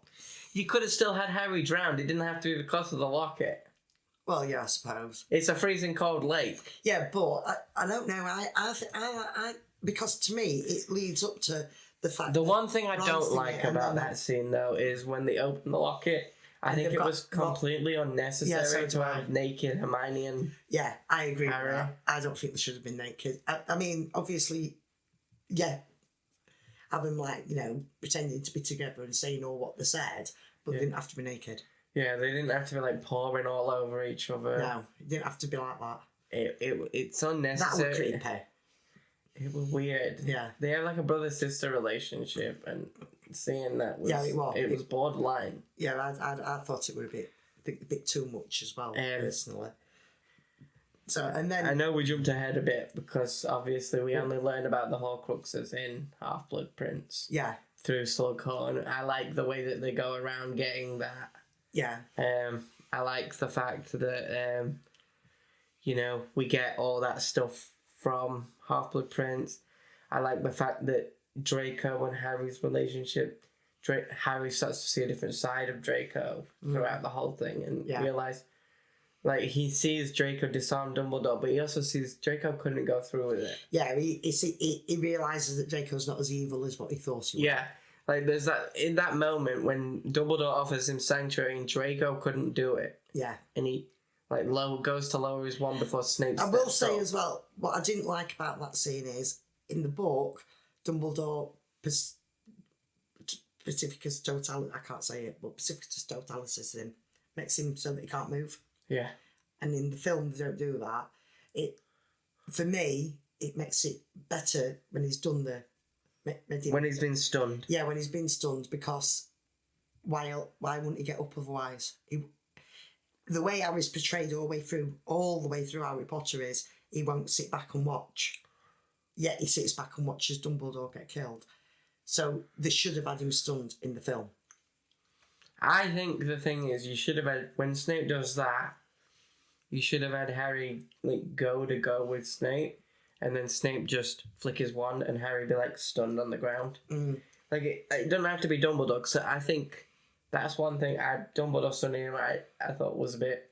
You could have still had Harry drowned. It didn't have to be because of the locket. Well, yeah, I suppose. It's a freezing cold lake. Yeah, but I don't know. I because to me it leads up to the fact. The that one thing I Ron's don't doing like it, and about then- that scene, though, is when they open the locket. I think it was completely unnecessary so to do I. have naked Hermione and... Yeah, I agree Harry. with that. I don't think they should have been naked. I mean, obviously, yeah, have them pretending to be together and saying all what they said, but they didn't have to be naked. Yeah, they didn't have to be pouring all over each other. No, it didn't have to be like that. It's That unnecessary. was creepy. It was weird. Yeah. They have a brother-sister relationship, and seeing that was... Yeah, it was. It was borderline. Yeah, I thought it would be a bit too much as well, personally. So, and then... I know we jumped ahead a bit, because obviously we only learn about the Horcruxes in Half-Blood Prince. Yeah. Through Slughorn. I like the way that they go around getting that. Yeah. I like the fact that, we get all that stuff from Half-Blood Prince. I like the fact that Draco and Harry's relationship, Harry starts to see a different side of Draco throughout the whole thing and realise, he sees Draco disarm Dumbledore, but he also sees Draco couldn't go through with it. Yeah, he realises that Draco's not as evil as what he thought he was. Yeah. There's that, in that moment when Dumbledore offers him sanctuary and Draco couldn't do it. Yeah. And he, goes to lower his wand before Snape I will steps say up. as well, what I didn't like about that scene is, in the book, Dumbledore Pacificus Totalis, I can't say it, but Pacificus Totalis is him, makes him so that he can't move. Yeah. And in the film, they don't do that. For me, it makes it better when he's done the... When he's been stunned. Yeah, when he's been stunned, because why wouldn't he get up otherwise? The way Harry's portrayed all the way through Harry Potter is he won't sit back and watch. Yet he sits back and watches Dumbledore get killed. So they should have had him stunned in the film. I think the thing is, you should have had, when Snape does that, you should have had Harry go with Snape, and then Snape just flick his wand and Harry be stunned on the ground. It doesn't have to be Dumbledore, because I think that's one thing Dumbledore stunning him I thought was a bit...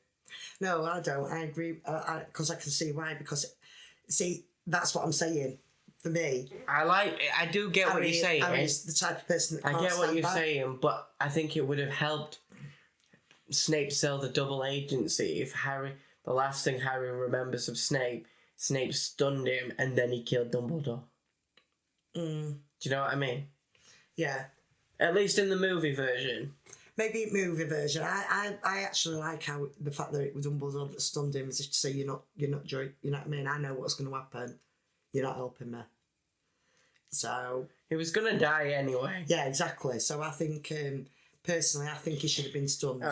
No, I don't. I agree, because I can see why. Because, see, that's what I'm saying. For me, I do get what you're saying. Harry's the type of person that can't I get what stand you're back. saying, but I think it would have helped Snape sell the double agency if the last thing Harry remembers of Snape stunned him and then he killed Dumbledore. Do you know what I mean? Yeah. At least in the movie version. Maybe movie version. I actually like how the fact that it was Dumbledore that stunned him is just to say you're not joy. You know what I mean? I know what's going to happen. You're not helping me. So he was going to die anyway. Yeah, exactly. So I think personally, I think he should have been stunned.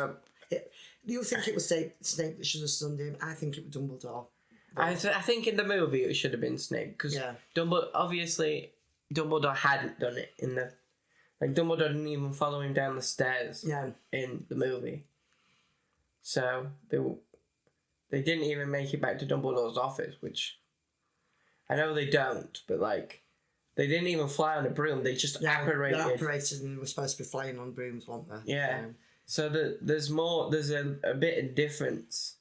Do you think it was Snape that should have stunned him? I think it was Dumbledore. I think in the movie it should have been Snape, because obviously Dumbledore hadn't done it in the... Dumbledore didn't even follow him down the stairs in the movie. So they didn't even make it back to Dumbledore's office, which... I know they don't, but they didn't even fly on a broom. They just apparated. They apparated and were supposed to be flying on brooms, weren't they? Yeah. So there's a bit of difference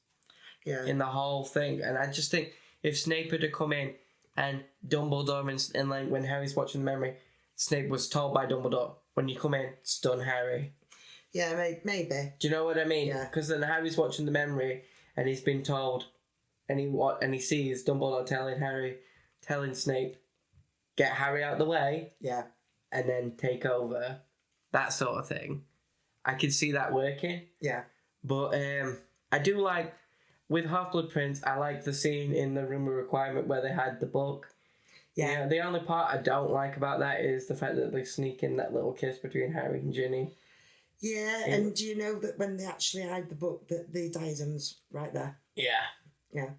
in the whole thing. And I just think if Snape had to come in and Dumbledore and when Harry's watching the memory, Snape was told by Dumbledore, when you come in, stun Harry. Yeah, maybe. Do you know what I mean? Yeah. Because then Harry's watching the memory and he's been told, and he sees Dumbledore telling Snape, get Harry out of the way. Yeah. And then take over. That sort of thing. I could see that working. Yeah. But I do like, with Half-Blood Prince, I like the scene in the Room of Requirement where they had the book. Yeah. The only part I don't like about that is the fact that they sneak in that little kiss between Harry and Ginny. Yeah, and do you know that when they actually hide the book, that the diadem's right there? Yeah. Yeah.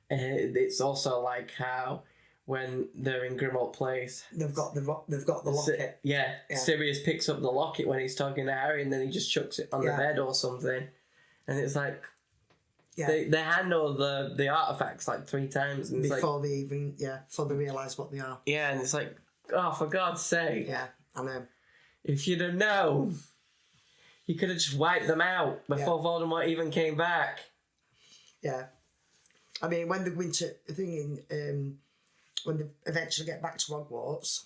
It's also like how when they're in Grimmauld Place, they've got the locket. Yeah, Sirius picks up the locket when he's talking to Harry, and then he just chucks it on the bed or something, and it's like, Yeah. They handle the artifacts like 3 times. And it's before they realise what they are. Yeah, and it's like, oh, for God's sake. Yeah, I know. If you'd have known, you could have just wiped them out before Voldemort even came back. Yeah. I mean, when they go into the thing when they eventually get back to Hogwarts,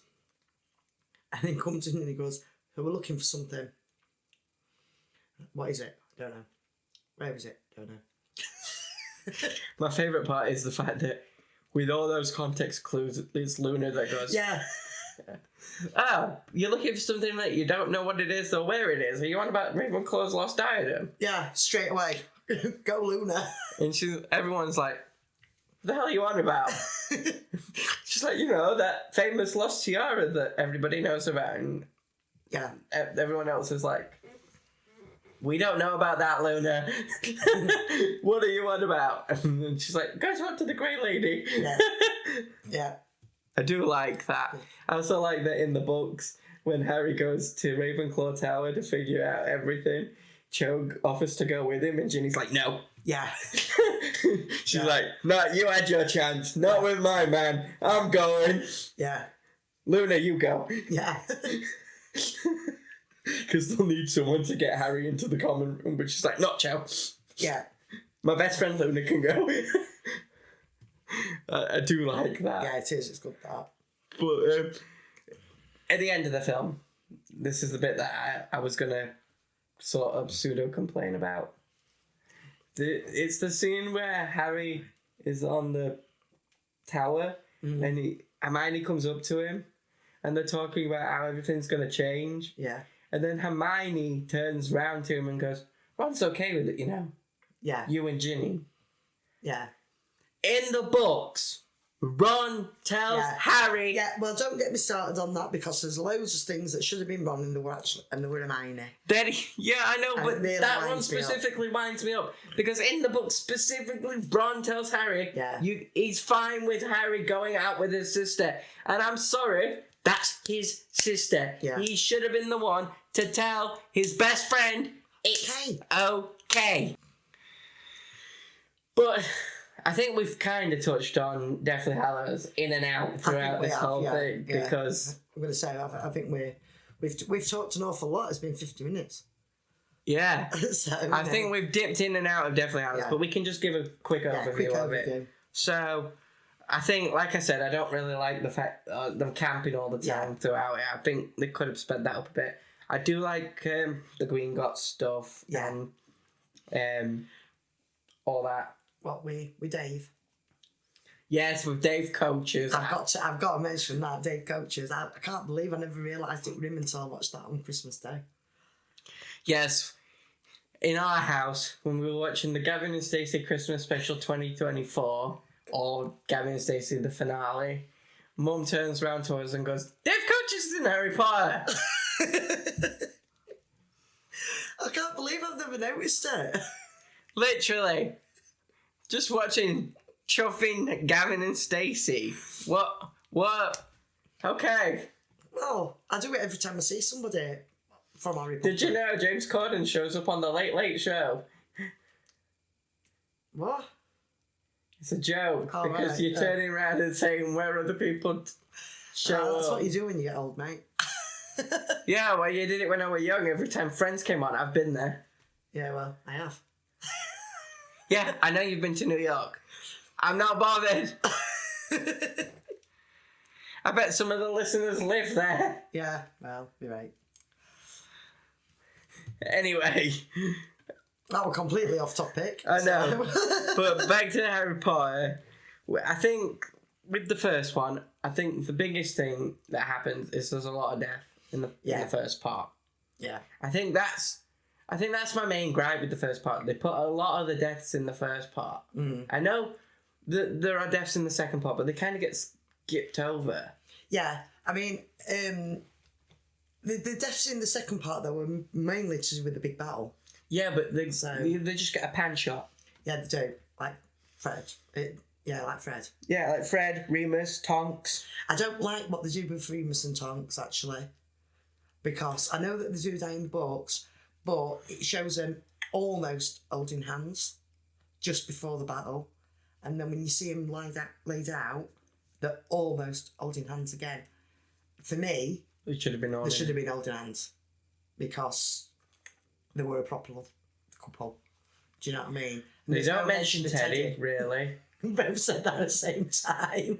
and then comes in and he goes, "We're looking for something. What is it? Don't know. Where is it? Don't know." My favourite part is the fact that with all those context clues, it's Luna that goes, Yeah. "Oh, you're looking for something that you don't know what it is or where it is. Are you on about Ravenclaw's lost diadem?" Yeah, straight away. Go Luna. And everyone's like, "What the hell are you on about?" She's like, that famous lost tiara that everybody knows about. And Yeah. everyone else is like, "We don't know about that, Luna." "What are you on about?" And she's like, "Go talk to the Grey Lady." Yeah. Yeah. I do like that. I also like that in the books, when Harry goes to Ravenclaw Tower to figure out everything, Cho offers to go with him, and Ginny's like, "No." Yeah. She's like, "No, you had your chance. Not with my man. I'm going." Yeah. "Luna, you go." Yeah. Because they'll need someone to get Harry into the common room, but she's like, "Not Cho. Yeah. My best friend Luna can go." I do like that. Yeah, it is. It's good that. But at the end of the film, this is the bit that I was going to sort of pseudo complain about. It's the scene where Harry is on the tower and Hermione comes up to him and they're talking about how everything's going to change. Yeah. And then Hermione turns round to him and goes, "Ron's okay with it, Yeah. You and Ginny." Yeah. In the books, Ron tells Harry... Yeah, well, don't get me started on that because there's loads of things that should have been Ron and they were Hermione. Yeah, I know, And but it really that one winds me up. specifically winds me up. Because in the book, specifically, Ron tells Harry he's fine with Harry going out with his sister. And I'm sorry, that's his sister. Yeah. He should have been the one to tell his best friend it's okay. But I think we've kind of touched on Deathly Hallows in and out throughout this whole thing. Because I'm going to say, I think we've talked an awful lot. It's been 50 minutes. yeah. So, I think we've dipped in and out of Deathly Hallows, but we can just give a quick overview of it. So, I think, like I said, I don't really like the fact them camping all the time throughout it. I think they could have sped that up a bit. I do like the Green Got stuff and all that. What we Dave? Yes, with Dave Coaches. I've got to mention that Dave Coaches. I can't believe I never realised it was him until I watched that on Christmas Day. Yes, in our house when we were watching the Gavin and Stacey Christmas Special 2024 or Gavin and Stacey the finale, Mum turns around to us and goes, "Dave Coaches is in Harry Potter." I can't believe I've never noticed it. Literally. Just watching chuffing Gavin and Stacey. What? Okay. Well, I do it every time I see somebody from Harry Potter. Did you know James Corden shows up on the Late Late Show? What? It's a joke because right, you're turning around and saying where other people show up. That's what you do when you get old, mate. Yeah, well, you did it when I was young. Every time Friends came on, I've been there. Yeah, well, I have. Yeah, I know you've been to New York. I'm not bothered. I bet some of the listeners live there. Yeah, well, you're right. Anyway. That was completely off topic. I know. But back to Harry Potter. I think with the first one, I think the biggest thing that happens is there's a lot of death in the first part. Yeah. I think that's my main gripe with the first part. They put a lot of the deaths in the first part. I know that there are deaths in the second part, but they kind of get skipped over. Yeah, I mean, the deaths in the second part, though, were mainly to do with the big battle. Yeah, but they just get a pan shot. Yeah, they do. Like Fred. Like Fred. Yeah, like Fred, Remus, Tonks. I don't like what they do with Remus and Tonks, actually. Because I know that they do that in books, but it shows them almost holding hands. just before the battle, and then when you see him laid out, they're almost holding hands again. For me, It should have been on. they should have been holding hands because they were a proper love couple. Do you know what I mean? And They there's don't no mention mention of Teddy, really. We both said that at the same time.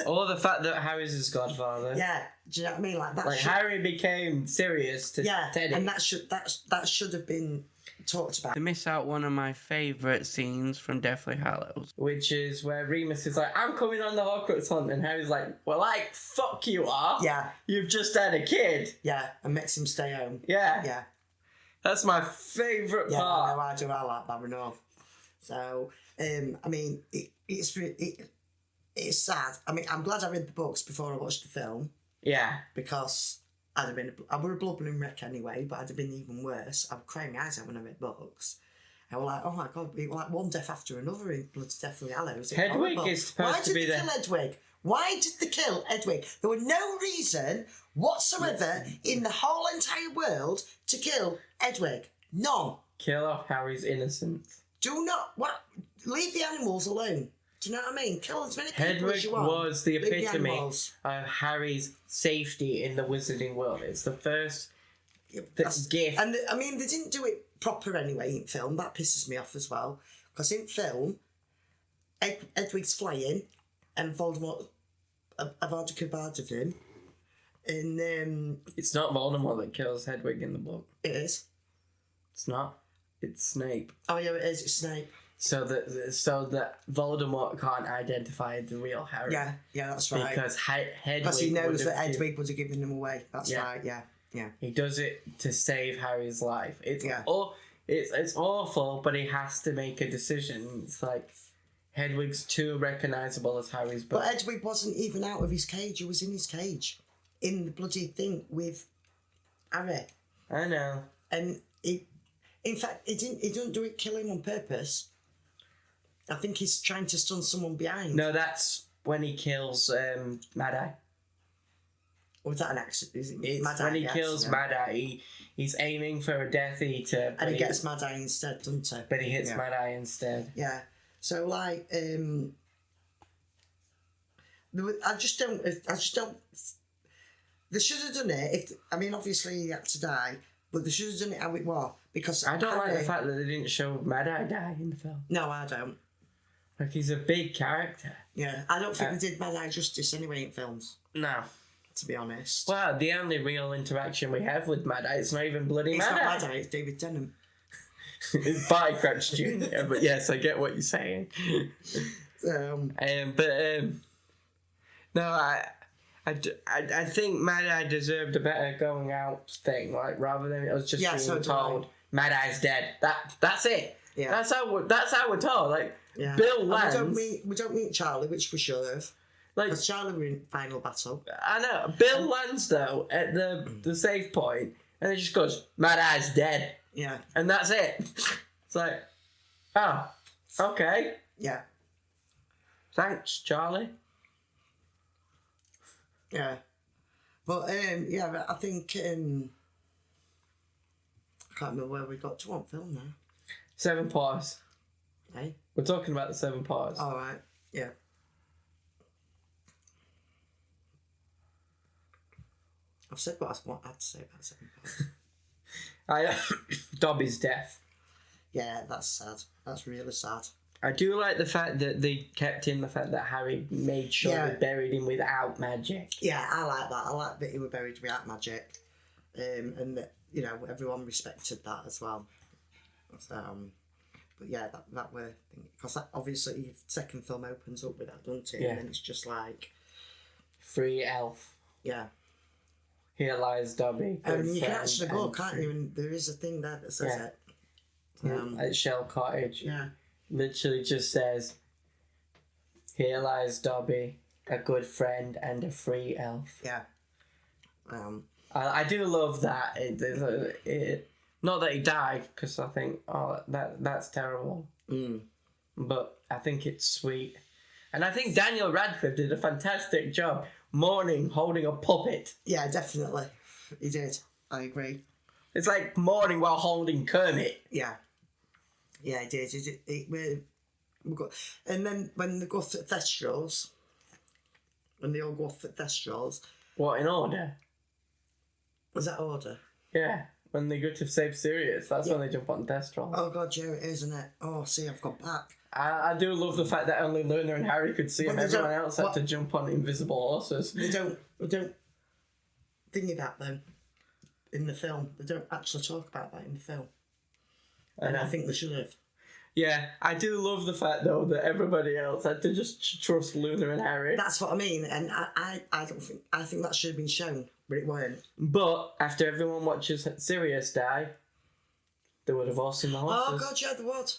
Or the fact that Harry's his godfather. Yeah, do you know what I mean? Like that. Like Harry became serious to Teddy. and that should have been talked about. To miss out one of my favourite scenes from Deathly Hallows, which is where Remus is like, I'm coming on the Hogwarts hunt, and Harry's like, well, like, fuck you are. Yeah, You've just had a kid. yeah, and makes him stay home. Yeah. Yeah, That's my favourite yeah. part. I know, I do. I like that enough. So, I mean, it's sad. I mean, I'm glad I read the books before I watched the film Yeah. because I were a blubbering wreck anyway, but I'd have been even worse. I was crying my eyes out when I read books. I was like, oh my god, it was like one death after another in Bloody Deathly Hallows. Hedwig is supposed to be Why did they kill Hedwig? Why did they kill Hedwig? There were no reason whatsoever in the whole entire world to kill Hedwig. None. Kill off Harry's innocence. Do not leave the animals alone. Do you know what I mean? Kill as many people as Hedwig you want. was the Leave epitome animals. of Harry's safety in the wizarding world. It's the first That's- gift. And I mean, they didn't do it proper anyway in film. That pisses me off as well. Because in film, Hedwig's flying, and Voldemort avada him, and It's not Voldemort that kills Hedwig in the book. it is. It's not. It's Snape. Oh yeah, it is. It's Snape. So that Voldemort can't identify the real Harry. Yeah, that's right. Because Hedwig. Because he knows would that have Hedwig would have given him away. That's Yeah. right. Yeah. He does it to save Harry's life. It's Yeah. it's awful, but he has to make a decision. It's like Hedwig's too recognizable as Harry's But brother. Hedwig wasn't even out of his cage. He was in his cage, in the bloody thing with Harry. I know. And in fact, he didn't do it, kill him on purpose. I think he's trying to stun someone behind. No, that's when he kills Mad Eye. Or was that an accident? Is it It's Mad when Eye, he yes, kills yeah. Mad Eye. He's aiming for a Death Eater, And he gets Mad Eye instead, doesn't he? but he hits Yeah. Mad Eye instead. Yeah. So like, I just don't. They should have done it. Obviously he had to die, but they should have done it how it was because I don't like the Harry- fact that they didn't show Mad Eye die in the film. No, I don't. Like, he's a big character. Yeah, I don't think they did Mad Eye justice anyway in films. No. To be honest. Well, the only real interaction we have with Mad Eye, it's not even bloody It's Mad not Eye. Mad Eye. It's David Tennant. It's by Crouch Jr., but yes, I get what you're saying. No, I think Mad Eye deserved a better going out thing, like rather than it was just being so do told Mad Eye's dead. That's it. Yeah. That's how we're told. Like Yeah. Bill And Lance. we don't meet Charlie, which we should have. Like Because Charlie were in final battle. I know Bill Lance though at the save point, and it just goes Mad Eye's dead, Yeah. and that's it. It's like, oh, okay, Yeah. thanks, Charlie. Yeah. But I think I can't remember where we got to on film now. 7 Paws. Hey? We're talking about the 7 Paws. Alright. Yeah. I've said what I had to say about 7 Paws. Dobby's death. Yeah, that's sad. That's really sad. I do like the fact that they kept in the fact that Harry made sure Yeah. they buried him without magic. Yeah, I like that. I like that he was buried without magic. And that, everyone respected that as well. But yeah, that were because obviously your second film opens up with that, doesn't it? Yeah. And then it's just like, Free elf. yeah. Here lies Dobby. And good you can friend actually go, and can't free- you? And there is a thing there that says Yeah. it. At Shell Cottage. Yeah. Literally just says, here lies Dobby, a good friend and a free elf. Yeah. I do love that. Not that he died, because I think, that's terrible. But I think it's sweet. And I think Daniel Radcliffe did a fantastic job mourning, holding a puppet. Yeah, definitely. He did. I agree. It's like mourning while holding Kermit. Yeah. Yeah, it did. We got, and then when they go for Thestrals, when they all go for Thestrals, What, in order? was that order? Yeah. When they go to save Sirius, that's when they jump on Thestral. Oh god, yeah, it is, isn't it? Oh, see, I've got back. I do love the fact that only Luna and Harry could see him. Well, Everyone else had to jump on invisible horses. They don't think about them in the film. They don't actually talk about that in the film. And I think they should have. Yeah, I do love the fact though that everybody else had to just trust Luna and Harry. That's what I mean, and I think that should have been shown, but it weren't. But after everyone watches Sirius die, they would have all seen the horses. Oh god, yeah, they would.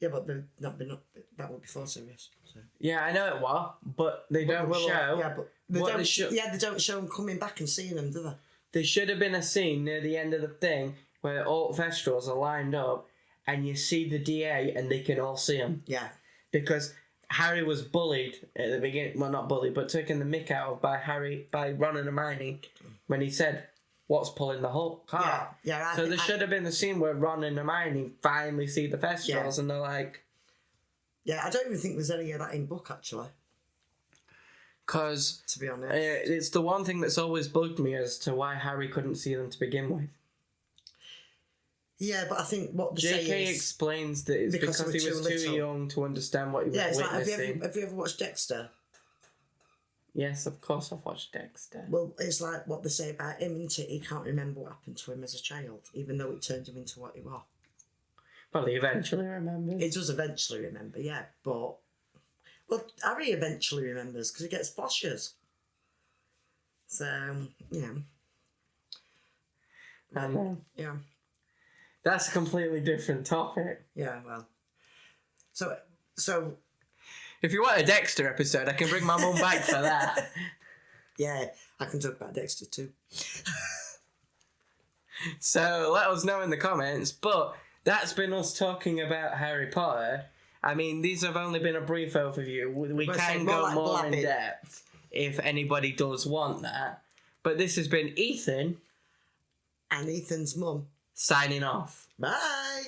Yeah, but they've not been up. That would be before Sirius. So. Yeah, I know it was, but they don't show. Yeah, but they don't show them coming back and seeing them, do they? There should have been a scene near the end of the thing where all Thestrals are lined up, and you see the DA, and they can all see them. Yeah. Because Harry was bullied at the beginning. Well, not bullied, but taken the mick out of by Ron and Hermione when he said, "What's pulling the whole car?" Yeah. So there should have been a scene where Ron and Hermione finally see the Thestrals, and they're like, "Yeah, I don't even think there's any of that in book actually." Because to be honest, it's the one thing that's always bugged me as to why Harry couldn't see them to begin with. Yeah, but I think what the J.K. explains that it's because he was too young to understand what he was witnessing. Like, have you ever watched Dexter? Yes, of course I've watched Dexter. Well, it's like what they say about him, isn't it? He can't remember what happened to him as a child, even though it turned him into what he was. Well, he eventually remembers. He does eventually remember, yeah, but... Well, Harry eventually remembers, because he gets flashes. So, yeah. I know. Yeah. That's a completely different topic. Yeah, well. So... If you want a Dexter episode, I can bring my mum back for that. Yeah, I can talk about Dexter too. So let us know in the comments. But that's been us talking about Harry Potter. I mean, these have only been a brief overview. We can go more in depth if anybody does want that. But this has been Ethan. And Ethan's mum. Signing off. Bye.